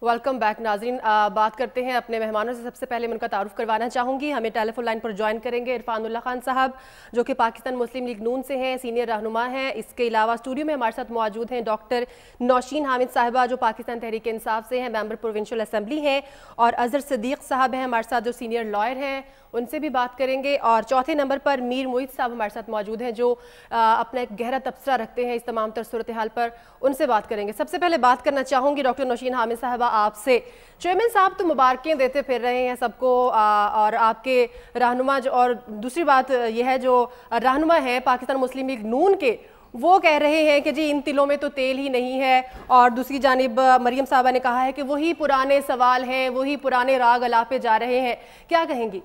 Welcome back नाज़रीन। बात करते हैं अपने मेहमानों से। सबसे पहले मैं उनका तारुफ करवाना चाहूँगी। हमें टेलीफोन लाइन पर ज्वाइन करेंगे इरफानुल्लाह खान साहब, जो कि पाकिस्तान मुस्लिम लीग नून से हैं, सीनियर रहनुमा हैं। इसके अलावा स्टूडियो में हमारे साथ मौजूद हैं डॉक्टर नौशीन हामिद साहिबा, जो पाकिस्तान तहरीक इंसाफ से हैं, मेंबर प्रोविंशियल असेंबली हैं, और अजहर सदीक साहब हैं हमारे साथ, जो सीनियर लॉयर हैं, उनसे भी बात करेंगे। और चौथे नंबर पर मीर मोहित साहब हमारे साथ मौजूद हैं, जो अपना एक गहरा तबसरा रखते हैं इस तमाम तर सूरत हाल पर, उनसे बात करेंगे। सबसे पहले बात करना चाहूँगी डॉक्टर नौशीन हामिद साहबा आपसे। चेयरमैन साहब तो मुबारकें देते फिर रहे हैं सबको, और आपके रहनुमा और दूसरी बात यह है, जो रहनुमा है पाकिस्तान मुस्लिम लीग नून के, वो कह रहे हैं कि जी इन तिलों में तो तेल ही नहीं है। और दूसरी जानिब मरियम साहबा ने कहा है कि वही पुराने सवाल हैं, वही पुराने राग अलापे जा रहे हैं। क्या कहेंगी?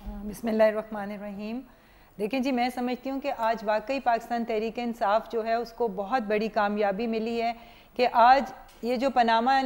बिस्मिल्लाहिर्रहमानिर्रहीम। देखिए जी, मैं समझती हूँ कि आज वाकई पाकिस्तान तहरीक इंसाफ जो है उसको बहुत बड़ी कामयाबी मिली है कि आज ये जो पनामा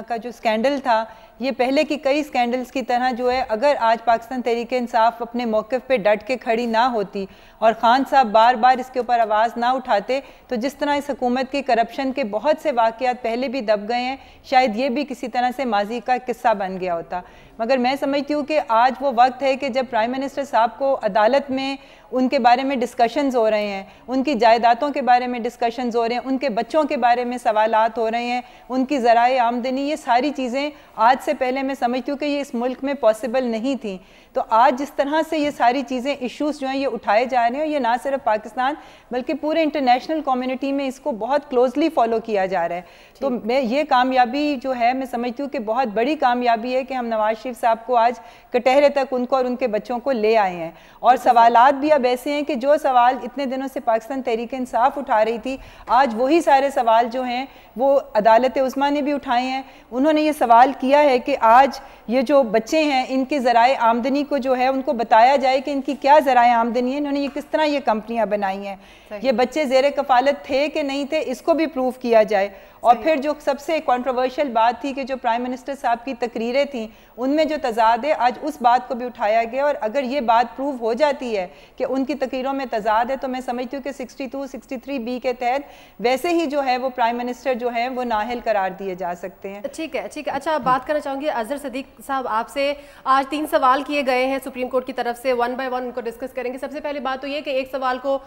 का जो स्कैंडल था, ये पहले की कई स्कैंडल्स की तरह जो है, अगर आज पाकिस्तान तहरीक इंसाफ अपने मौक़िफ़ पे डट के खड़ी ना होती और ख़ान साहब बार बार इसके ऊपर आवाज़ ना उठाते, तो जिस तरह इस हुकूमत की करप्शन के बहुत से वाक़यात पहले भी दब गए हैं, शायद ये भी किसी तरह से माजी का किस्सा बन गया होता। मगर मैं समझती हूँ कि आज वो वक्त है कि जब प्राइम मिनिस्टर साहब को अदालत में उनके बारे में डिस्कशंस हो रहे हैं, उनकी जायदादों के बारे में डिस्कशंस हो रहे हैं, उनके बच्चों के बारे में सवालात हो रहे हैं, उनकी ज़राए आमदनी, ये सारी चीज़ें आज से पहले मैं समझती हूँ कि ये इस मुल्क में पॉसिबल नहीं थी। तो आज जिस तरह से ये सारी चीज़ें, इश्यूज़ जो हैं ये उठाए जा रहे हैं, ये ना सिर्फ पाकिस्तान बल्कि पूरे इंटरनेशनल कम्युनिटी में इसको बहुत क्लोजली फॉलो किया जा रहा है। तो मैं ये कामयाबी जो है मैं समझती हूँ कि बहुत बड़ी कामयाबी है कि हम नवाज शरीफ साहब को आज कटहरे तक उनको और उनके बच्चों को ले आए हैं। और सवालात भी अब ऐसे हैं कि जो सवाल इतने दिनों से पाकिस्तान तहरीक इंसाफ उठा रही थी, आज वही सारे सवाल जो हैं वो अदालत उस्मा ने भी उठाए हैं। उन्होंने ये सवाल किया है कि आज ये जो बच्चे हैं इनके ज़राए आमदनी को जो है उनको बताया जाए कि इनकी क्या ज़राए आमदनी है, इन्होंने ये किस तरह ये कंपनियां बनाई हैं, ये बच्चे ज़ेरे कफालत थे कि नहीं थे, इसको भी प्रूव किया जाए। और फिर जो सबसे कंट्रोवर्शियल बात थी कि जो प्राइम मिनिस्टर साहब की तकरीरें थी उनमें जो तजाद है, आज उस बात को भी उठाया गया। और अगर ये बात प्रूव हो जाती है कि उनकी तकरीरों में तजाद है, तो मैं समझती हूँ कि 62, 63B के तहत वैसे ही जो है वो प्राइम मिनिस्टर जो है वो नाअहल करार दिए जा सकते हैं। ठीक है, ठीक है। अच्छा, बात करना चाहूँगी अजहर सदीक साहब आपसे। आज 3 सवाल किए गए हैं सुप्रीम कोर्ट की तरफ से, 1 बाय 1 उनको डिस्कस करेंगे। सबसे पहली बात तो ये कि एक सवाल को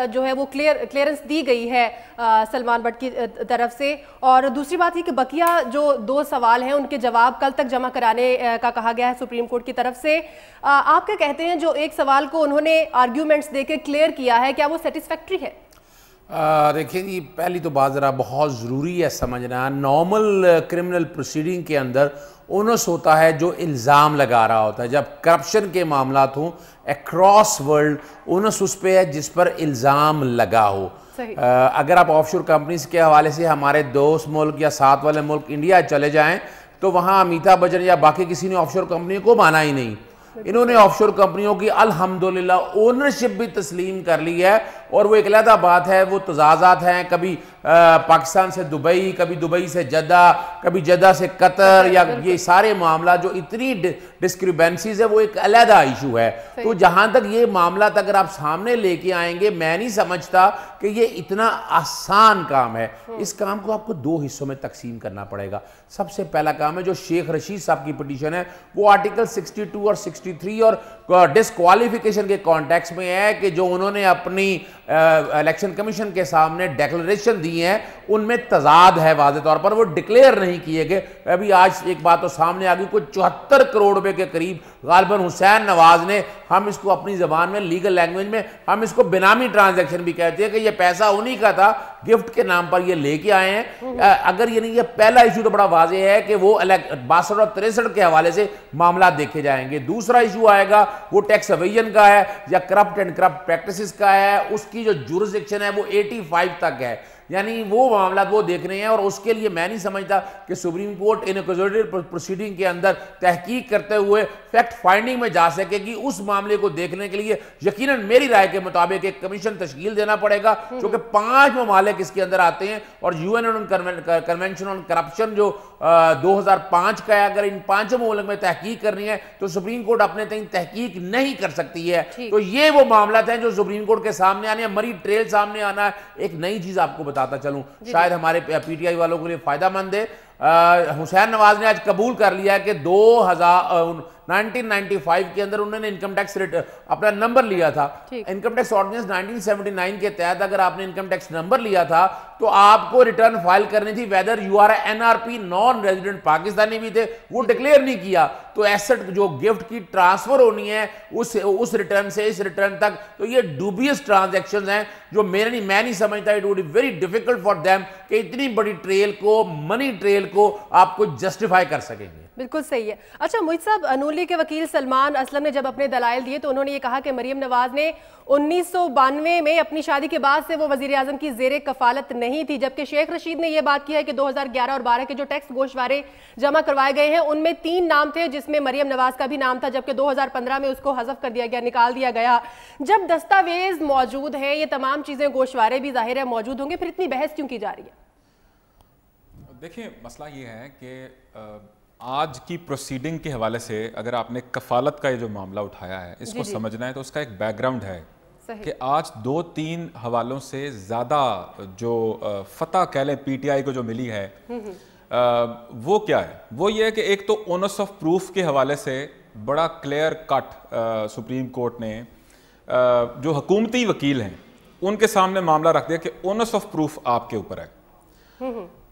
जो है वो क्लियरेंस दी गई है सलमान भट्ट की तरफ से, और दूसरी बात ये कि बकिया जो 2 सवाल हैं उनके जवाब कल तक जमा कराने का कहा गया है सुप्रीम कोर्ट की तरफ से। आप क्या कहते हैं, जो एक सवाल को उन्होंने आर्ग्यूमेंट्स देके क्लियर किया है, क्या वो सेटिस्फैक्ट्री है? देखिए जी, पहली तो बात ज़रा बहुत ज़रूरी है समझना, नॉर्मल क्रिमिनल प्रोसीडिंग के अंदर ओनस होता है जो इल्ज़ाम लगा रहा होता है। जब करप्शन के मामलात हों अक्रॉस वर्ल्ड, ओनस उस पर है जिस पर इल्ज़ाम लगा हो। अगर आप ऑफशोर कंपनीज के हवाले से हमारे दोस्त मुल्क या साथ वाले मुल्क इंडिया चले जाएं, तो वहाँ अमिताभ बच्चन या बाकी किसी ने ऑफशोर कंपनी को माना ही नहीं। इन्होंने ऑफशोर कंपनियों की अल्हम्दुलिल्लाह ओनरशिप भी तस्लीम कर ली है, और वो एक अलहदा बात है, वो तजाज़ात हैं, कभी पाकिस्तान से दुबई, कभी दुबई से जद्दा, कभी जद्दा से कतर, या ये सारे मामला जो इतनी डिस्क्रिपेंसीज है वो एक अलहदा इशू है। तो जहाँ तक ये मामला अगर आप सामने लेके आएंगे, मैं नहीं समझता कि ये इतना आसान काम है। इस काम को आपको 2 हिस्सों में तकसीम करना पड़ेगा। सबसे पहला काम है जो शेख रशीद साहब की पिटीशन है, वो आर्टिकल 62 और 63 और डिस्क्वालिफिकेशन के कॉन्टेक्स्ट में है कि जो उन्होंने अपनी इलेक्शन कमीशन के सामने डिक्लेरेशन दी है उनमें तजाद है, वाज़े तौर पर वो डिक्लेयर नहीं किए गए। अभी आज एक बात तो सामने आ गई, कुछ 74 करोड़ रुपए के करीब गालिबन हुसैन नवाज ने, हम इसको अपनी जबान में लीगल लैंग्वेज में हम इसको बेनामी ट्रांजैक्शन भी कहते हैं, कि ये पैसा उन्हीं का था, गिफ्ट के नाम पर ये लेके आए हैं। अगर ये नहीं, ये पहला इशू तो बड़ा वाज़ेह है कि वो 62 और 63 के हवाले से मामला देखे जाएंगे। दूसरा इशू आएगा वो टैक्स एवेजन का है या करप्ट एंड करप्ट प्रैक्टिसेस का है, उसकी जो जुरिसडिक्शन है वो 85 तक है, यानी वो मामला वो देख रहे हैं। और उसके लिए मैं नहीं समझता कि सुप्रीम कोर्ट इनक्विजिटिव प्रोसीडिंग के अंदर तहकीक करते हुए फैक्ट फाइंडिंग में जा सकेगी। उस मामले को देखने के लिए यकीनन मेरी राय के मुताबिक एक कमीशन तश्कील देना पड़ेगा, जो कि 5 ममालिक इसके अंदर आते हैं, और यूएन कन्वेंशन ऑन करप्शन जो 2005 का है, अगर इन 5 मुल्क में तहकीक करनी है तो सुप्रीम कोर्ट अपने तक तहकीक नहीं कर सकती है। तो ये वो मामला हैं जो सुप्रीम कोर्ट के सामने आने, मरी ट्रेल सामने आना है। एक नई चीज आपको बताता चलूं, शायद हमारे पीटीआई वालों के लिए फायदा मंद है। हुसैन नवाज ने आज कबूल कर लिया है कि 1995 के अंदर उन्होंने इनकम टैक्स रेट अपना नंबर लिया था। इनकम टैक्स ऑर्डिनेंस 1979 के तहत अगर आपने इनकम टैक्स नंबर लिया था तो आपको रिटर्न फाइल करनी थी, whether you are NRP non resident Pakistani भी थे, वो डिक्लेयर नहीं किया तो एसेट जो गिफ्ट की ट्रांसफर होनी है उस रिटर्न से इस रिटर्न तक, तो ये डूबियस ट्रांजैक्शंस हैं जो मैं नहीं समझता it would be very difficult for them कि इतनी बड़ी ट्रेल को, मनी ट्रेल को आपको जस्टिफाई कर सकेंगे। बिल्कुल सही है। अच्छा मोहित साहब, अनूली के वकील सलमान असलम ने जब अपने दलाइल दिए तो उन्होंने ये कहा कि मरियम नवाज ने 1992 में अपनी शादी के बाद से वो वजीर आजम की जेर कफालत नहीं थी, जबकि शेख रशीद ने यह बात की है कि 2011 और 12 के जो टैक्स गोशवारे जमा करवाए गए हैं उनमें 3 नाम थे जिसमें मरियम नवाज का भी नाम था, जबकि 2015 में उसको हज़फ कर दिया गया, निकाल दिया गया। जब दस्तावेज मौजूद है, ये तमाम चीजें, गोशवारे भी जाहिर है मौजूद होंगे, फिर इतनी बहस क्यों की जा रही है? देखिए मसला ये है कि आज की प्रोसीडिंग के हवाले से अगर आपने कफालत का ये जो मामला उठाया है इसको समझना है तो उसका एक बैकग्राउंड है कि आज 2-3 हवालों से ज़्यादा जो फतह कह लें पीटीआई को जो मिली है वो क्या है, वो ये है कि एक तो ओनस ऑफ प्रूफ के हवाले से बड़ा क्लियर कट सुप्रीम कोर्ट ने जो हुकूमती वकील हैं उनके सामने मामला रख दिया कि ओनस ऑफ प्रूफ आपके ऊपर है।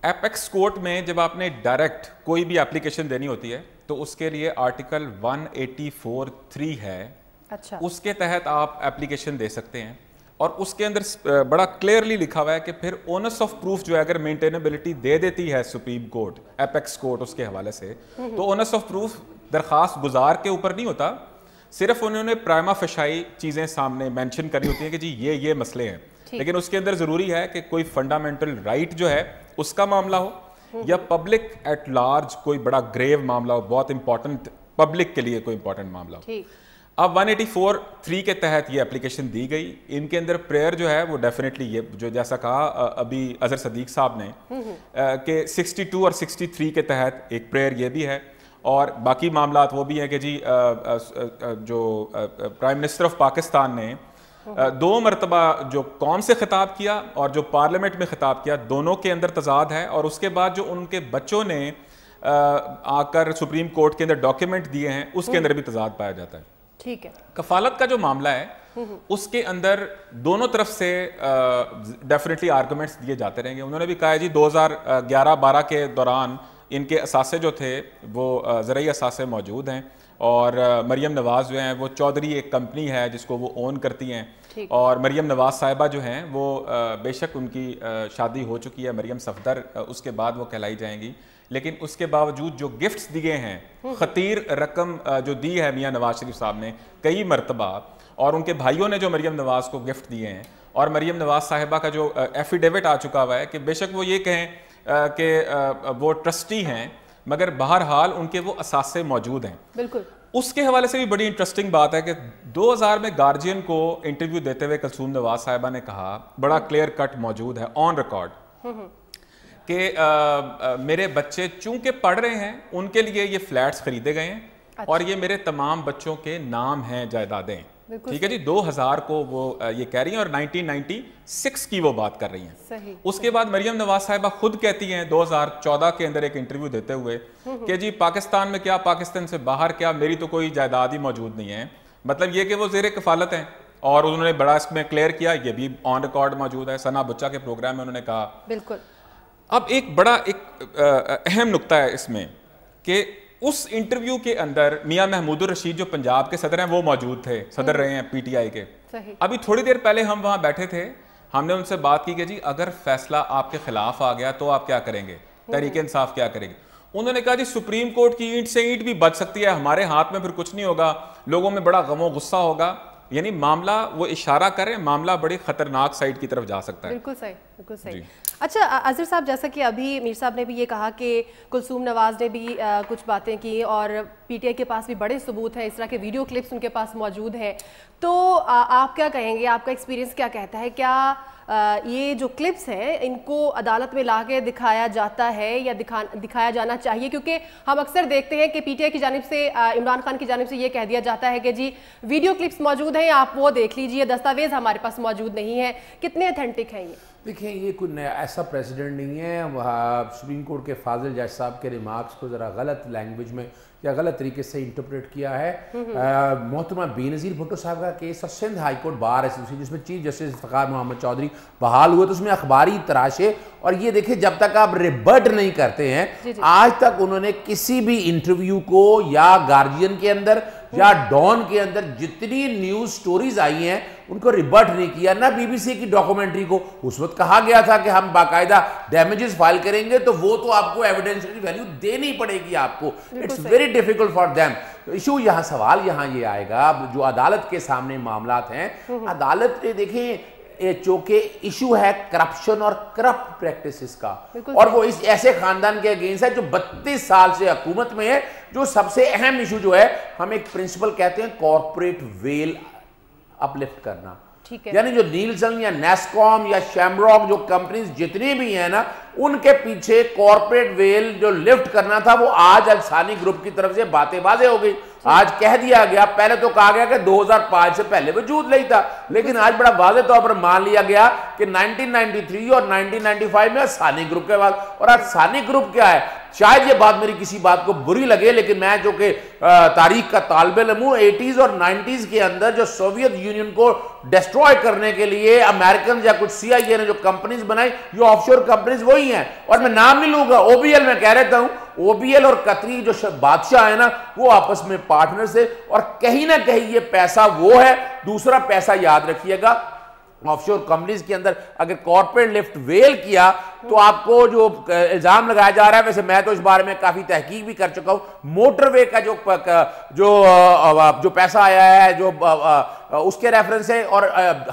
एपेक्स कोर्ट में जब आपने डायरेक्ट कोई भी एप्लीकेशन देनी होती है तो उसके लिए आर्टिकल 184(3) है। अच्छा। उसके तहत आप एप्लीकेशन दे सकते हैं और उसके अंदर बड़ा क्लियरली लिखा हुआ है कि फिर ओनस ऑफ प्रूफ जो है अगर मेंटेनेबिलिटी दे देती है सुप्रीम कोर्ट, एपेक्स कोर्ट उसके हवाले से, तो ओनस ऑफ प्रूफ दरखास्त गुजार के ऊपर नहीं होता, सिर्फ उन्होंने प्राइमा फेशाई चीज़ें सामने मेंशन करनी होती हैं कि जी ये मसले हैं, लेकिन उसके अंदर ज़रूरी है कि कोई फंडामेंटल राइट जो है उसका मामला हो या पब्लिक एट लार्ज कोई बड़ा ग्रेव मामला हो, बहुत इंपॉर्टेंट पब्लिक के लिए कोई इंपॉर्टेंट मामला हो। अब 184(3) के तहत ये एप्लीकेशन दी गई। इनके अंदर प्रेयर जो है वो डेफिनेटली ये जो जैसा कहा अभी अजहर सदीक साहब ने कि 62 और 63 के तहत एक प्रेयर ये भी है और बाकी मामला वो भी हैं कि जी जो प्राइम मिनिस्टर ऑफ पाकिस्तान ने 2 मरतबा जो कौम से खिताब किया और जो पार्लियामेंट में खिताब किया, दोनों के अंदर तजाद है और उसके बाद जो उनके बच्चों ने आकर सुप्रीम कोर्ट के अंदर डॉक्यूमेंट दिए हैं उसके अंदर भी तजाद पाया जाता है। ठीक है। कफालत का जो मामला है उसके अंदर दोनों तरफ से डेफिनेटली आर्गुमेंट्स दिए जाते रहेंगे। उन्होंने भी कहा है जी 2011-12 के दौरान इनके असासे जो थे वो ज़रई असासे मौजूद हैं और मरियम नवाज़ जो हैं वो चौधरी एक कंपनी है जिसको वो ओन करती हैं और मरियम नवाज़ साहिबा जो हैं वो बेशक उनकी शादी हो चुकी है, मरियम सफदर उसके बाद वो कहलाई जाएंगी, लेकिन उसके बावजूद जो गिफ्ट्स दिए हैं, खतीर रकम जो दी है मियाँ नवाज शरीफ साहब ने कई मरतबा और उनके भाइयों ने जो मरियम नवाज़ को गिफ्ट दिए हैं और मरियम नवाज साहिबा का जो एफिडेविट आ चुका हुआ है कि बेशक वो ये कहें कि वो ट्रस्टी हैं मगर बहरहाल उनके वो असासे मौजूद हैं। बिल्कुल। उसके हवाले से भी बड़ी इंटरेस्टिंग बात है कि 2000 में गार्जियन को इंटरव्यू देते हुए कुलसूम नवाज साहिबा ने कहा, बड़ा क्लियर कट मौजूद है ऑन रिकॉर्ड, कि मेरे बच्चे चूंकि पढ़ रहे हैं उनके लिए ये फ्लैट्स खरीदे गए हैं। अच्छा। और ये मेरे तमाम बच्चों के नाम हैं, जायदादें। ठीक है जी, 2000 को वो ये कह रही हैं और 1996 की वो बात कर रही हैं। सही। उसके बाद मरियम नवाज साहिबा खुद कहती हैं 2014 के अंदर एक इंटरव्यू देते हुए कि जी पाकिस्तान में क्या, पाकिस्तान से बाहर क्या, मेरी तो कोई जायदाद ही मौजूद नहीं है। मतलब ये कि वो ज़ेर कफालत हैं और उन्होंने बड़ा इसमें क्लियर किया, ये भी ऑन रिकॉर्ड मौजूद है। सना बुच्चा के प्रोग्राम में उन्होंने कहा। बिल्कुल। अब एक बड़ा अहम नुक्ता है इसमें कि उस इंटरव्यू के अंदर मियां महमूदुर रशीद जो पंजाब के सदर हैं वो मौजूद थे, सदर रहे हैं पीटीआई के। सही। अभी थोड़ी देर पहले हम वहां बैठे थे, हमने उनसे बात की कि जी अगर फैसला आपके खिलाफ आ गया तो आप क्या करेंगे, तहरीक इंसाफ क्या करेगी। उन्होंने कहा जी सुप्रीम कोर्ट की ईंट से ईंट भी बच सकती है, हमारे हाथ में फिर कुछ नहीं होगा, लोगों में बड़ा गमो गुस्सा होगा। यानी मामला वो इशारा करें, मामला बड़ी खतरनाक साइड की तरफ जा सकता है। बिल्कुल सही, बिल्कुल सही। अच्छा अजहर साहब, जैसा कि अभी मीर साहब ने भी ये कहा कि कुलसूम नवाज ने भी कुछ बातें की और पीटीआई के पास भी बड़े सबूत हैं, इस तरह के वीडियो क्लिप्स उनके पास मौजूद हैं, तो आप क्या कहेंगे, आपका एक्सपीरियंस क्या कहता है, क्या ये जो क्लिप्स हैं इनको अदालत में लाके दिखाया जाता है या दिखाया जाना चाहिए, क्योंकि हम अक्सर देखते हैं कि पीटीआई की जानिब से, इमरान खान की जानिब से ये कह दिया जाता है कि जी वीडियो क्लिप्स मौजूद हैं, आप वो देख लीजिए, दस्तावेज हमारे पास मौजूद नहीं है। कितने अथेंटिक हैं ये? देखिए, ये कोई नया ऐसा प्रेसिडेंट नहीं है। वहाँ सुप्रीम कोर्ट के फाजिल जज साहब के रिमार्क्स को ज़रा गलत लैंग्वेज में या गलत तरीके से इंटरप्रेट किया है। मोहतरमा बेनज़ीर भुट्टो साहब का केस और Sindh high court bar association जिसमें चीफ जस्टिस इफ्तिखार मोहम्मद चौधरी बहाल हुए, तो उसमें अखबारी तराशे और ये देखिए जब तक आप रिबर्ट नहीं करते हैं, आज तक उन्होंने किसी भी इंटरव्यू को या गार्जियन के अंदर या डॉन के अंदर जितनी न्यूज स्टोरीज आई हैं उनको रिबर्ट नहीं किया। ना बीबीसी की डॉक्यूमेंट्री को उस वक्त कहा गया था कि हम बाकायदा डैमेजेस फाइल करेंगे, तो वो तो आपको एविडेंशियल वैल्यू देनी पड़ेगी आपको। It's very difficult for them. Issue यहाँ सवाल यहाँ ये आएगा, जो अदालत के सामने मामलात हैं, अदालत देखें चूंकि इशू है करप्शन और करप्ट प्रैक्टिसेस का, और वो इस ऐसे खानदान के अगेंस्ट है जो 32 साल से हुकूमत में है। जो सबसे अहम इशू जो है, हम एक प्रिंसिपल कहते हैं कॉर्पोरेट वेल अपलिफ्ट करना, यानी जो नीलसन या नेस्कॉम या शैमरॉक जो कंपनीज जितनी भी हैं ना, उनके पीछे कॉर्पोरेट वेल जो लिफ्ट करना था, वो आज अल्सानी ग्रुप की तरफ से बातें बातें हो गई। आज कह दिया गया, पहले तो कहा गया कि 2005 से पहले वजूद नहीं था, लेकिन आज बड़ा वाज़े तौर पर मान लिया गया कि 1993 और 1995 में अल्सानी ग्रुप के बाद। और अल्सानी ग्रुप क्या है, शायद ये बात मेरी किसी बात को बुरी लगे, लेकिन मैं जो कि तारीख का तालिब इल्म हूं, 80s और 90s के अंदर जो सोवियत यूनियन को डिस्ट्रॉय करने के लिए अमेरिकन या कुछ CIA ने जो कंपनीज बनाई, ये ऑफशोर कंपनीज वही हैं। और मैं नाम नहीं लूंगा, OBL में कह रहता हूं, OBL और कतरी जो बादशाह है ना, वो आपस में पार्टनर्स है, और कहीं ना कहीं ये पैसा वो है। दूसरा पैसा याद रखिएगा, ऑफशोर कंपनीज के अंदर अगर कॉर्पोरेट लिफ्ट वेल किया तो आपको जो इल्जाम लगाया जा रहा है, वैसे मैं तो इस बारे में काफी तहकीक भी कर चुका हूं, मोटरवे का जो पैसा आया है, जो उसके रेफरेंस से और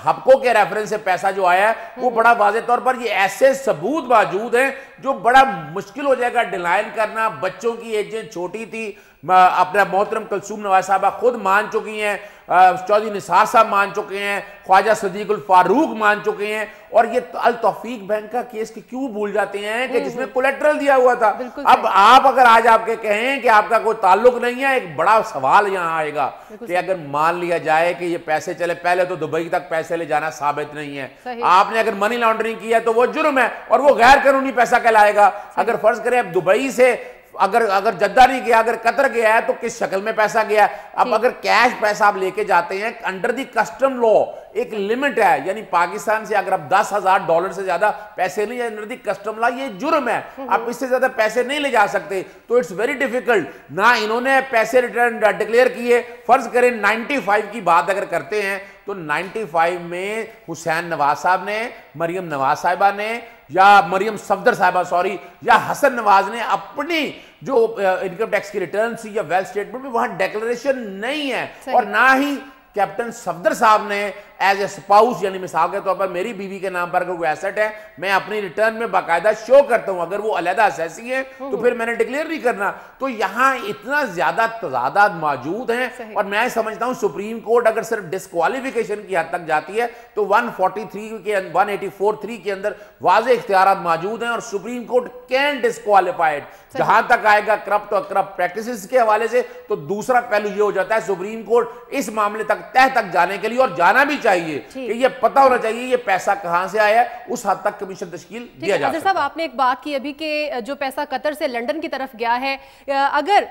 हबको के रेफरेंस से पैसा जो आया है, वो बड़ा वाज़े तौर पर ये ऐसे सबूत मौजूद हैं जो बड़ा मुश्किल हो जाएगा डिनाइन करना। बच्चों की एजें छोटी थी, अपना मोहतरम कलसूम नवाज साहबा खुद मान चुकी हैं, चौधरी निसार साहब मान चुके हैं, ख्वाजा सदीकुल फारूक मान चुके हैं, और ये अल तौफीक बैंक का केस के क्यों भूल जाते हैं कि जिसमें कोलेट्रल दिया हुआ था। अब आप अगर आज आपके कहें कि आपका कोई ताल्लुक नहीं है, एक बड़ा सवाल यहां आएगा कि अगर मान लिया जाए कि ये पैसे चले, पहले तो दुबई तक पैसे ले जाना साबित नहीं है, आपने अगर मनी लॉन्ड्रिंग किया तो वो जुर्म है और वो गैर कानूनी पैसा कहलाएगा। अगर फर्ज करें अब दुबई से अगर जद्दा नहीं गया, अगर कतर गया है, तो किस शक्ल में पैसा गया। अब अगर कैश पैसा आप लेके जाते हैं, अंडर दी कस्टम लॉ एक लिमिट है, यानी पाकिस्तान से अगर आप $10,000 से ज्यादा पैसे नहीं, अंडर दी कस्टम लॉ ये जुर्म है, आप इससे ज्यादा पैसे नहीं ले जा सकते। तो इट्स वेरी डिफिकल्ट। ना इन्होंने पैसे रिटर्न डिक्लेयर किए। फर्ज करें 95 की बात अगर करते हैं तो 95 में हुसैन नवाज साहब ने, मरियम नवाज साहिबा ने, या मरियम सफदर साहिबा सॉरी, या हसन नवाज ने अपनी जो इनकम टैक्स की रिटर्न थी या वेल्थ स्टेटमेंट में वहां डिक्लेरेशन नहीं है, और ना ही कैप्टन सफदर साहब ने एज ए स्पाउस, यानी मिसाल के तौर पर मेरी बीवी के नाम पर अगर कोई एसेट है, मैं अपनी रिटर्न में बाकायदा शो करता हूं, अगर वो अलहदा असेसी है तो फिर मैंने डिक्लेयर नहीं करना। तो यहां इतना ज्यादा तजादात मौजूद हैं, और मैं समझता हूं सुप्रीम कोर्ट अगर सिर्फ डिस्क्वालिफिकेशन की हद तक जाती है तो 144(3) के अंदर वाज़े इख्तियारात मौजूद हैं, और सुप्रीम कोर्ट कैन डिस्क्वालिफाइड। जहां तक आएगा करप्ट और करप्ट प्रैक्टिसेस के हवाले से, तो दूसरा पहलू ये हो जाता है सुप्रीम कोर्ट इस मामले तक तह तक जाने के लिए, और जाना भी चाहिए कि ये पता होना चाहिए ये पैसा कहां से आया है, उस हद तक कमीशन तश्कील दिया जा सकता है। साहब, आपने एक बात की अभी कि जो पैसा कतर से लंदन की तरफ गया है, अगर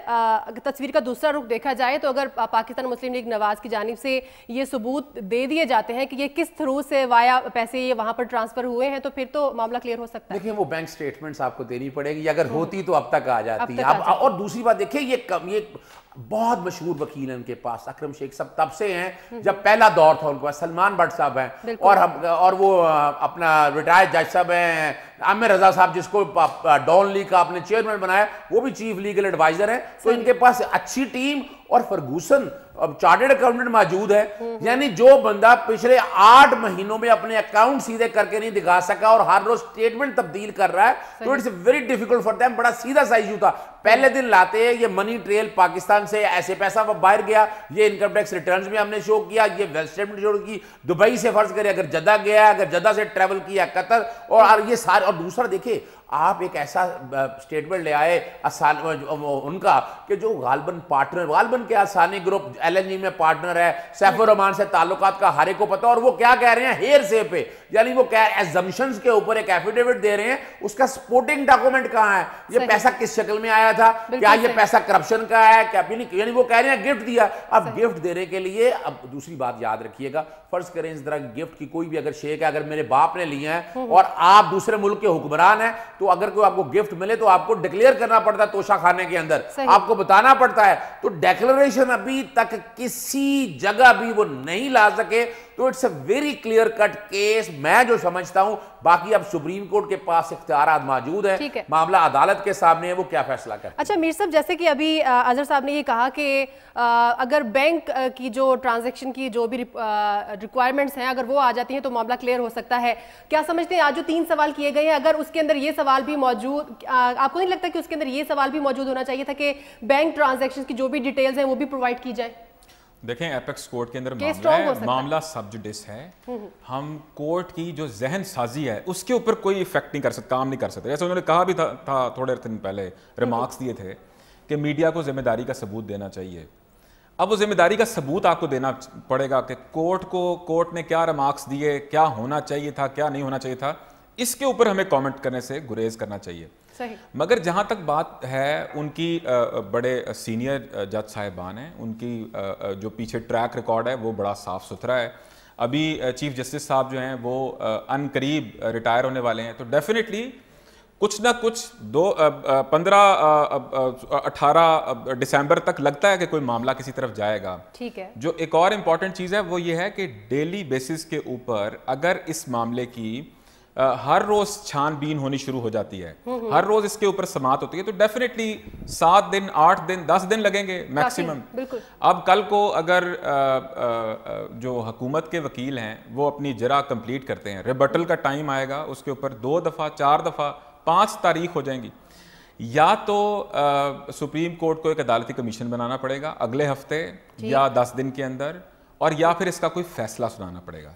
तस्वीर का दूसरा रुख देखा जाए तो अगर पाकिस्तान मुस्लिम लीग नवाज की जानिब से ये सबूत दे दिए जाते हैं कि ये किस थ्रू से वाया पैसे ये वहां पर ट्रांसफर हुए हैं, तो फिर तो मामला क्लियर हो सकता है। देखिए, वो बैंक स्टेटमेंट्स आपको देनी पड़ेगी, अगर होती तो अब तक आ जाती है। और दूसरी बात देखिए, ये बहुत मशहूर वकील हैं उनके पास, अकरम शेख साहब तब से हैं जब पहला दौर था उनके पास, सलमान भट्ट साहब हैं, और वो अपना रिटायर्ड जज साहब हैं, आमिर रजा साहब जिसको डॉन लीग का अपने चेयरमैन बनाया, वो भी चीफ लीगल एडवाइजर हैं। तो इनके पास अच्छी टीम, और फर्गूसन चार्टर्ड अकाउंटेंट मौजूद है, यानी जो बंदा पिछले 8 महीनों में अपने अकाउंट सीधे करके नहीं दिखा सका और हर रोज स्टेटमेंट तब्दील कर रहा है, तो it's very difficult for them. बड़ा सीधा सा इशू था, पहले दिन लाते हैं ये मनी ट्रेल पाकिस्तान से ऐसे पैसा बाहर गया, ये इनकम टैक्स रिटर्न्स में हमने शो किया, ये वेल्थ स्टेटमेंट शो की, दुबई से फर्ज करें अगर जद्दा गया, अगर जद्दा से ट्रेवल किया कतर, और ये सारे, और दूसरा देखिए आप एक ऐसा स्टेटमेंट ले आए उनका कि जो गालबन पार्टनर, गालबन के आसानी ग्रुप एलएनजी में पार्टनर है, सैफुर रहमान से ताल्लुकात का हर एक को पता, और वो क्या कह रहे हैं हेयर से पे, यानी वो क्या एजम्पशंस के ऊपर एक एफिडेविट दे रहे हैं, उसका सपोर्टिंग डॉक्यूमेंट कहां है, ये पैसा किस शक्ल में आया था, क्या ये पैसा करप्शन का है, क्या यानी वो कह रहे हैं गिफ्ट दिया। अब गिफ्ट देने के लिए, अब दूसरी बात याद रखिएगा, फर्ज करें इस तरह गिफ्ट की कोई भी अगर शेक है, अगर मेरे बाप ने लिया है और आप दूसरे मुल्क के हुक्मरान हैं, तो अगर कोई आपको गिफ्ट मिले तो आपको डिक्लेयर करना पड़ता है तोशा खाने के अंदर, आपको बताना पड़ता है, तो डिक्लेरेशन अभी तक किसी जगह भी वो नहीं ला सके, तो it's a very clear cut case. मैं जो समझता हूं, बाकी अब सुप्रीम कोर्ट के पास इख्तियारात मौजूद है, मामला अदालत के सामने है, वो क्या फैसला करते हैं। अच्छा मीर साहब, जैसे कि अभी अजहर साहब ने ये कहा कि अगर बैंक की जो ट्रांजैक्शन की जो भी रिक्वायरमेंट्स हैं अगर वो आ जाती हैं तो मामला क्लियर हो सकता है, क्या समझते हैं? आज जो 3 सवाल किए गए हैं, अगर उसके अंदर ये सवाल भी मौजूद, आपको नहीं लगता कि उसके अंदर ये सवाल भी मौजूद होना चाहिए था कि बैंक ट्रांजैक्शन की जो भी डिटेल्स हैं वो भी प्रोवाइड की जाए? देखें, एपेक्स कोर्ट के अंदर मामला सब जुडिस है, हम कोर्ट की जो जहन साजी है उसके ऊपर कोई इफेक्ट नहीं कर सकते, काम नहीं कर सकते। जैसे उन्होंने कहा भी था थोड़े दिन पहले, रिमार्क्स दिए थे कि मीडिया को जिम्मेदारी का सबूत देना चाहिए। अब वो जिम्मेदारी का सबूत आपको देना पड़ेगा कि कोर्ट ने क्या रिमार्क्स दिए, क्या होना चाहिए था, क्या नहीं होना चाहिए था, इसके ऊपर हमें कमेंट करने से गुरेज करना चाहिए। मगर जहां तक बात है, उनकी बड़े सीनियर जज साहिबान हैं, उनकी जो पीछे ट्रैक रिकॉर्ड है वो बड़ा साफ सुथरा है। अभी चीफ जस्टिस साहब जो हैं वो अनकरीब रिटायर होने वाले हैं, तो डेफिनेटली कुछ ना कुछ 15-18 दिसंबर तक लगता है कि कोई मामला किसी तरफ जाएगा। ठीक है। जो एक और इम्पॉर्टेंट चीज़ है वो ये है कि डेली बेसिस के ऊपर अगर इस मामले की हर रोज छानबीन होनी शुरू हो जाती है, हर रोज इसके ऊपर समाअत होती है, तो डेफिनेटली 7 दिन, 8 दिन, 10 दिन लगेंगे मैक्सिमम। अब कल को अगर जो हुकूमत के वकील हैं वो अपनी जरा कंप्लीट करते हैं, रिबटल का टाइम आएगा, उसके ऊपर 2 दफ़ा, 4 दफ़ा, 5 तारीख हो जाएंगी। या तो सुप्रीम कोर्ट को एक अदालती कमीशन बनाना पड़ेगा अगले हफ्ते या 10 दिन के अंदर, और या फिर इसका कोई फैसला सुनाना पड़ेगा।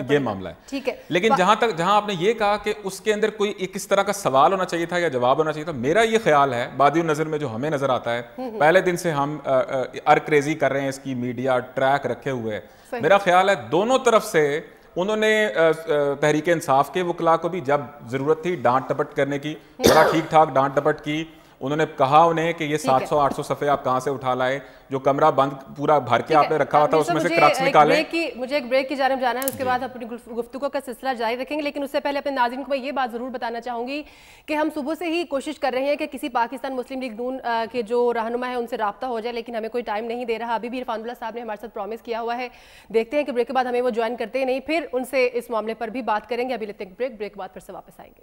ये मामला है। ठीक है। लेकिन जहां आपने ये कहा कि उसके अंदर कोई एक इस तरह का सवाल होना चाहिए था या जवाब होना चाहिए था, मेरा ये ख्याल है बादियों नजर में जो हमें नजर आता है, पहले दिन से हम अर्क्रेजी कर रहे हैं इसकी, मीडिया ट्रैक रखे हुए है, मेरा ख्याल है दोनों तरफ से उन्होंने तहरीक इंसाफ के वकला को भी जब जरूरत थी डांट टपट करने की, बड़ा ठीक ठाक डांट टपट की। उन्होंने कहा उन्हें कि ये 700-800 सफ़े आप कहां से उठा लाए, जो कमरा बंद पूरा भर के आपने रखा हुआ था उसमें से क्रक्स निकाले। मुझे एक ब्रेक की जानिब जाना है, उसके बाद अपनी गुफ्तगू का सिलसिला जारी रखेंगे, लेकिन उससे पहले अपने नाज़रीन को मैं ये बात ज़रूर बताना चाहूँगी कि हम सुबह से ही कोशिश कर रहे हैं कि किसी पाकिस्तान मुस्लिम लीग नून के जो रहनुमा है उनसे रब्ता हो जाए, लेकिन हमें कोई टाइम नहीं दे रहा। अभी भी इरफानुल्लाह साहब ने हमारे साथ प्रॉमिस किया हुआ है, देखते हैं कि ब्रेक के बाद हमें वो ज्वाइन करते हैं नहीं, फिर उनसे इस मामले पर भी बात करेंगे। अभी लेते हैं ब्रेक, ब्रेक के बाद फिर से वापस आएंगे।